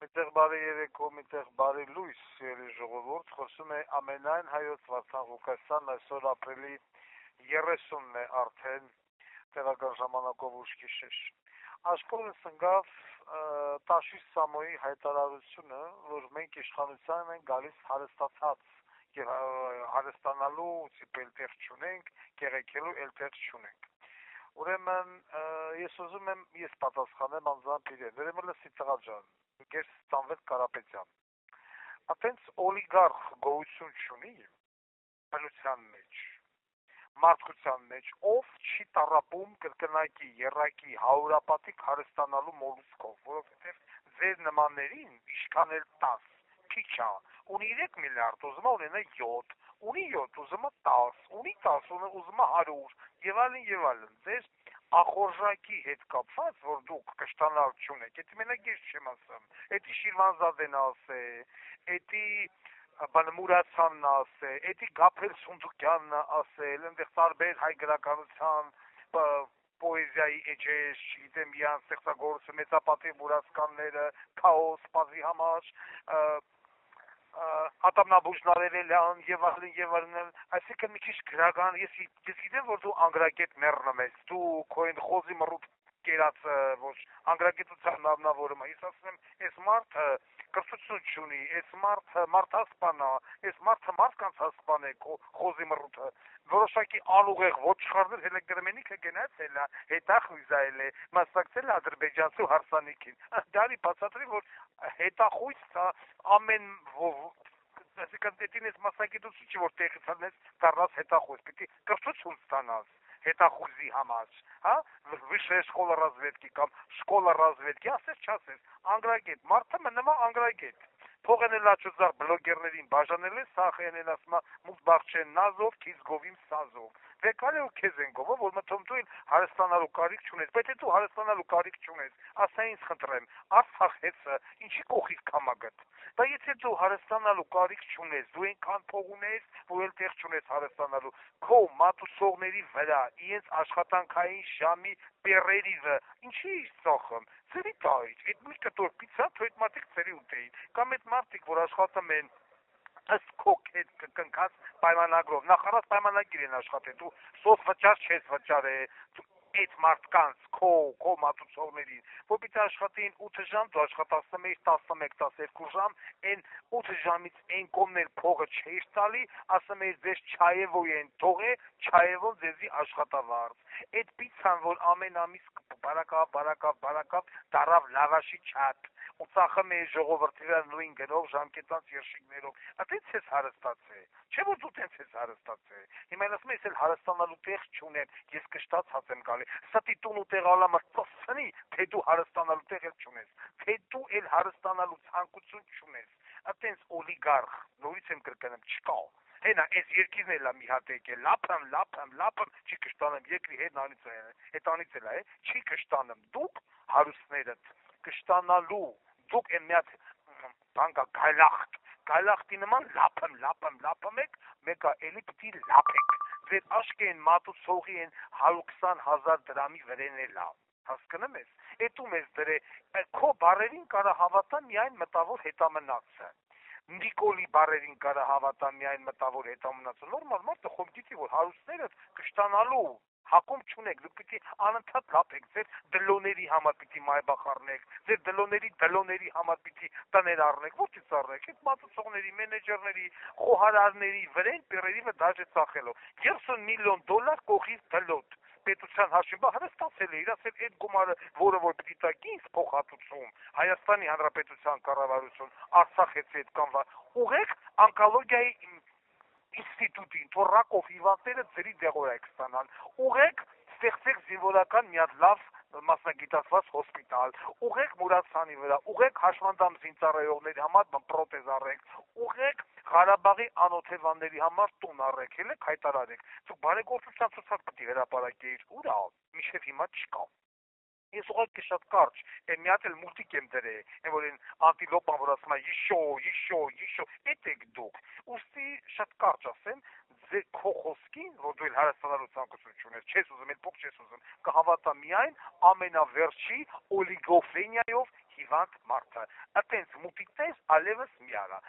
Միտեղ բարի երեկո, միտեղ բարի լույս, սիրելի ժողովուրդ, խոսում է ամենայն հայոց Վարդան Ղուկասյանն, այսօր ապրիլի 30-ն է արդեն, տեղական ժամանակով ուշ գիշեր։ Աշխորհս ընկավ Տաշիս Սամոյի հայտարարությունը, որ մենք իշխանության ենք գալիս հարստացած եւ հարստանալու էլ տեղ չունենք, կեղեքելու էլ տեղ չունենք։ Ուրեմն ես ուզում եմ պատասխանեմ անձամբ իրեն։ Ուրեմն լսի տղա ջան, Գերս Սամվել Կարապետյան։ Այդպես օլիգարխ գոյություն չունի բնության մեջ, մարդկության մեջ, ով չի տառապում կրկնակի, եռակի, հարյուրապատիկ հարստանալու մոլուսկով, որովհետև ձեր նմաններին ինչքան էլ 10 քիչ է, ունի 3 միլիարդ, ուզում է ունենա 7, ունի 7, ուզում է 10, ունի 10, ուզում է 100, եւ այլն, ձեր ախորժակի հետ կապված, որ դուք կշտանալ չունեք, էդի մենակ ես չեմ ասում, էդի Շիրվանզադեն ասե, էդի Մուրացյանն ասե, էդի Գաբրիել Սունդուկյանն ասել, այնտեղ տարբեր հայ գրականության պոեզիայի էջեր, չգիտեմ, իրանց ստեղծագործություն, մեծապատիվ մուրացկանները, քաոս, պազի համար, Ատամնաբույժ Նարևելյան եւ այլն, այսինքն մի քիչ գրական, ես գիտեմ, որ դու անգրագետ մեռնում ես, դու քո այն խոզի մռութ կերած, որ անգրագետության նավնավորում է, ես ասում եմ, այս մարդը կրթություն չունի, այս մարդը մարդասպան է, այս մարդը մարդկանց հասպան է, խոզի մռութը, որոշակի անուղեղ ոչխարներ հելը գրմենիքը գնացել է, հետախույզայել է, մասնակցել է ադրբեջանցու հարսանիքին, դարի բացատրի, որ հետախույզ ամեն այսինքն դետին ես մասնակցություն չի, որ տեղից անես դառնաս հետախույզ, պիտի կրթություն ստանաս հետախույզի համար, հա, վիշե շկոլա ռազվետկի կամ շկոլա ռազվետկի, ասես չասես, անգրագետ, մարդը մնում է անգրագետ, փող են լաչուծաղ բլոգերներին բաժանել է, սախ են ասում է մուտ բաղչեն նազով, քիզ գովիմ սազով, վեկալե ու քեզ են գովը, որ մտում դու էլ հարստանալու կարիք չունես, բայց դու հարստանալու կարիք չունես, ասա ինձ խնդրեմ, Արցախ հեծը, ինչի կողքից կամագդ, դա եթե դու հարստանալու կարիք չունես, դու այնքան փող ունես, որ էլ տեղ չունես հարստանալու, քո մատուցողների վրա, իրենց աշխատանքային ժամի պերերի վրա, ինչի ես ծախում, ծերի տայից, այդ մի կտոր պիցա, թո այդ մարդիկ ծերի ուտեին, կամ այդ մարդիկ, որ աշխատում են ըստ քո հետ կնքած պայմանագրով, նախարար պայմանագիր են աշխատելու, սոց վճար չես վճարել, այդ մարդկանց, քո մատուցողներին, որ պիտի աշխատեին 8 ժամ, դու աշխատացնում էիր 11-12 ժամ, այն 8 ժամից այն կողմն փողը չէիր տալի, ասում էիր ձեզ Չայևոյ են թողե, Չայևոն ձեզի աշխատավարձ, այդ պիցան, որ ամեն ամիս բարակապ դարավ լավաշի չատ, ու ծախում էի ժողովրդի վրա նույն գնով ժամկետանց երշիկներով, այդպես ես հարստացել, չէ որ դու տենց ես հարստացել, հիմա ասում ես էլ հարստանալու տեղ չունեմ, ես կշտացած եմ գալի, ստի տուն ու տեղ ալամը ծսնի, թե դու հարստանալու տեղ էլ չունես, թե դու էլ հարստանալու ցանկություն չունես, այդպես օլիգարխ, նորից եմ կրկնում, չկա, հենա այս երկիրն էլ է մի հատ եկել, լափեմ, չի կշտանեմ, երկրի հետանից էլ է, չի կշտանում, դուք հարուստներդ կշտանալու, դուք են միած բանկա գայլախտի նման լափեմ եք, մեկա էլի պտի լափեք, ձեր աշկ են մատուցողի են 120,000 դրամի վրեն էլ է, հասկնում ես, էտում ես դրե, քո բարերին կարա հավատա միայն մտավոր հետամնացը, Նիկոլի բարերին կարա հավատա միայն մտավոր հետամնացը, նորմալ մարդը խոմ գիտի, որ հարուստները կշտանալու, հակում չունեք, դուք պիտի անընդհատ լափեք, ձեր դլոների համար պիտի մայբախ առնեք, ձեր դլոների համար պիտի տներ առնեք, ո՞րից առնեք, այդ մատուցողների, մենեջերների, խոհարարների վրեն պերերի վրա դաժե ծախելով, 30 միլիոն դոլար կողից դլոտ, պետության հաշիվը հարստացել է, իր ասել այդ գումարը, որը որ պիտի տա ինձ փոխհատուցում, Հայաստանի Հանրապետության կառավարություն, Արցախեցի այդ կանվա, ուղեք անկոլոգիայի ինստիտուտին, որ ռակով հիվանդները ծերի դեղորայք ստանան, ուղեք ստեղծեք զինվորական մի հատ լավ մասնագիտացված հոսպիտալ, ուղեք Մուրացյանի վրա, ուղեք հաշմանդամ զինծառայողների համար պրոթեզ առեք, ուղեք Ղարաբաղի անօթևանների համար տուն առեք, ելեք հայտարարեք, դուք բարեգործության ցուցակ պիտի հրապարակեիր, ուր է, միշտ հիմա չկա։ Ես ուղղակի շատ կարճ, մի հատ էլ մուլտիկ եմ դրել, որ այն անտիլոպան որ ասում է յիշո, էդ եք դուք։ Ուստի շատ կարճ ասեմ, ձեր քո խոսքին, որ դու էլ հարստանալու ցանկություն չունես, չես ուզում, էլ փոք չես ուզում, կհավատա միայն ամենավերջի օլիգոֆրենիայով հիվանդ մարդը։ Այտենց մուտիկ տես, ալևս մի արա։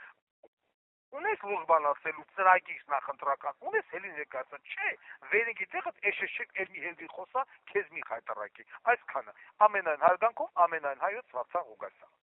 Ունես լուրջ բան ասելու ծրագիր նախընտրական, ունես ելի ներկայացան, չէ, վերինքի տեղդ էշեշեք էլ մի հելվի խոսա, քեզ մի խայտարակի, այսքանը, ամենայն հարգանքով, ամենայն հայոց Վարդան Ղուկասյան։